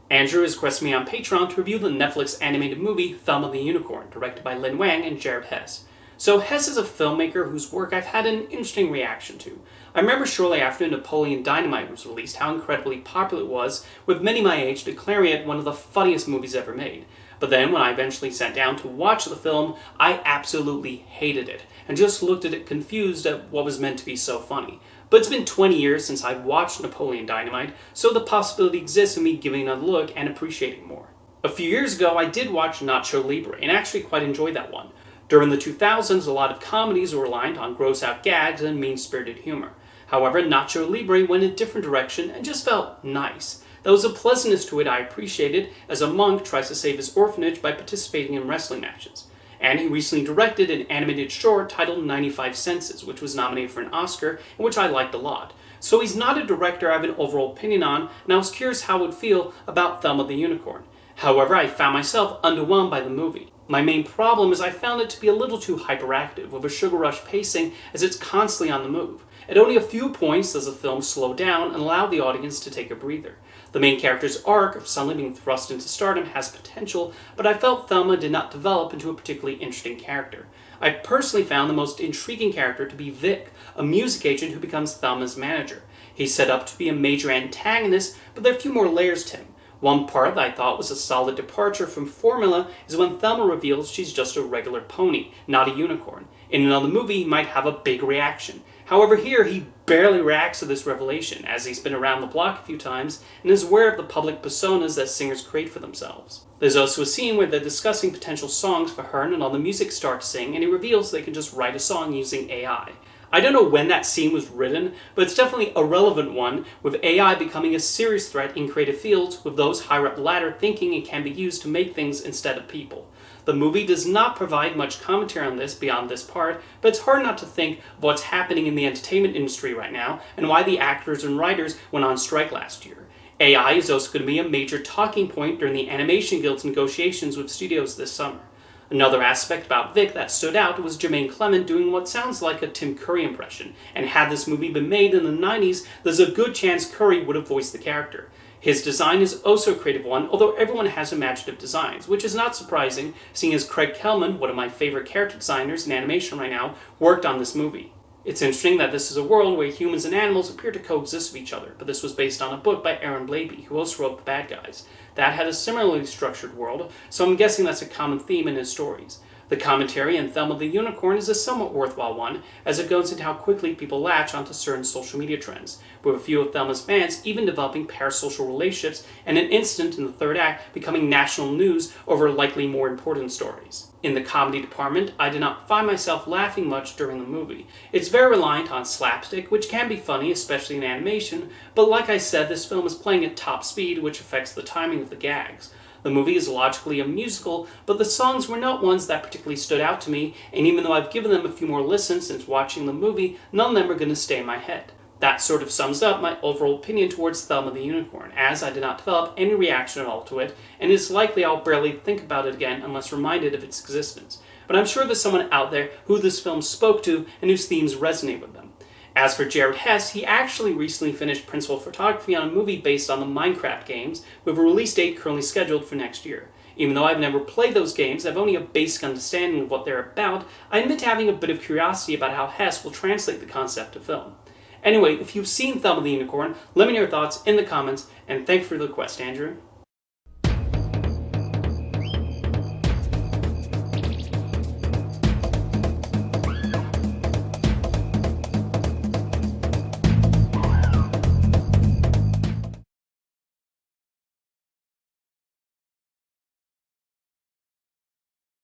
Andrew has requested me on Patreon to review the Netflix animated movie Thelma the Unicorn, directed by Lin Wang and Jared Hess. So Hess is a filmmaker whose work I've had an interesting reaction to. I remember shortly after Napoleon Dynamite was released how incredibly popular it was, with many my age declaring it one of the funniest movies ever made. But then when I eventually sat down to watch the film, I absolutely hated it, and just looked at it confused at what was meant to be so funny. But it's been 20 years since I've watched Napoleon Dynamite, so the possibility exists of me giving it a look and appreciating more. A few years ago, I did watch Nacho Libre, and actually quite enjoyed that one. During the 2000s, a lot of comedies were reliant on gross-out gags and mean-spirited humor. However, Nacho Libre went a different direction and just felt nice. There was a pleasantness to it I appreciated, as a monk tries to save his orphanage by participating in wrestling matches. And he recently directed an animated short titled 95 Senses, which was nominated for an Oscar, and which I liked a lot. So he's not a director I have an overall opinion on, and I was curious how it would feel about Thelma the Unicorn. However, I found myself underwhelmed by the movie. My main problem is I found it to be a little too hyperactive, with a sugar rush pacing as it's constantly on the move. At only a few points does the film slow down and allow the audience to take a breather. The main character's arc of suddenly being thrust into stardom has potential, but I felt Thelma did not develop into a particularly interesting character. I personally found the most intriguing character to be Vic, a music agent who becomes Thelma's manager. He's set up to be a major antagonist, but there are a few more layers to him. One part that I thought was a solid departure from formula is when Thelma reveals she's just a regular pony, not a unicorn. In another movie, he might have a big reaction. However, here he barely reacts to this revelation, as he's been around the block a few times and is aware of the public personas that singers create for themselves. There's also a scene where they're discussing potential songs for her, and all the music starts to sing, and he reveals they can just write a song using AI. I don't know when that scene was written, but it's definitely a relevant one, with AI becoming a serious threat in creative fields, with those higher up the ladder thinking it can be used to make things instead of people. The movie does not provide much commentary on this beyond this part, but it's hard not to think of what's happening in the entertainment industry right now, and why the actors and writers went on strike last year. AI is also going to be a major talking point during the Animation Guild's negotiations with studios this summer. Another aspect about Vic that stood out was Jermaine Clement doing what sounds like a Tim Curry impression, and had this movie been made in the 90s, there's a good chance Curry would have voiced the character. His design is also a creative one, although everyone has imaginative designs, which is not surprising, seeing as Craig Kelman, one of my favorite character designers in animation right now, worked on this movie. It's interesting that this is a world where humans and animals appear to coexist with each other, but this was based on a book by Aaron Blabey, who also wrote The Bad Guys. That had a similarly structured world, so I'm guessing that's a common theme in his stories. The commentary in Thelma the Unicorn is a somewhat worthwhile one, as it goes into how quickly people latch onto certain social media trends, with a few of Thelma's fans even developing parasocial relationships, and an incident in the third act becoming national news over likely more important stories. In the comedy department, I did not find myself laughing much during the movie. It's very reliant on slapstick, which can be funny, especially in animation, but like I said, this film is playing at top speed, which affects the timing of the gags. The movie is logically a musical, but the songs were not ones that particularly stood out to me, and even though I've given them a few more listens since watching the movie, none of them are going to stay in my head. That sort of sums up my overall opinion towards Thelma the Unicorn, as I did not develop any reaction at all to it, and it's likely I'll barely think about it again unless reminded of its existence. But I'm sure there's someone out there who this film spoke to and whose themes resonate with them. As for Jared Hess, he actually recently finished principal photography on a movie based on the Minecraft games, with a release date currently scheduled for next year. Even though I've never played those games, I have only a basic understanding of what they're about, I admit to having a bit of curiosity about how Hess will translate the concept to film. Anyway, if you've seen Thelma the Unicorn, let me know your thoughts in the comments, and thanks for the request, Andrew.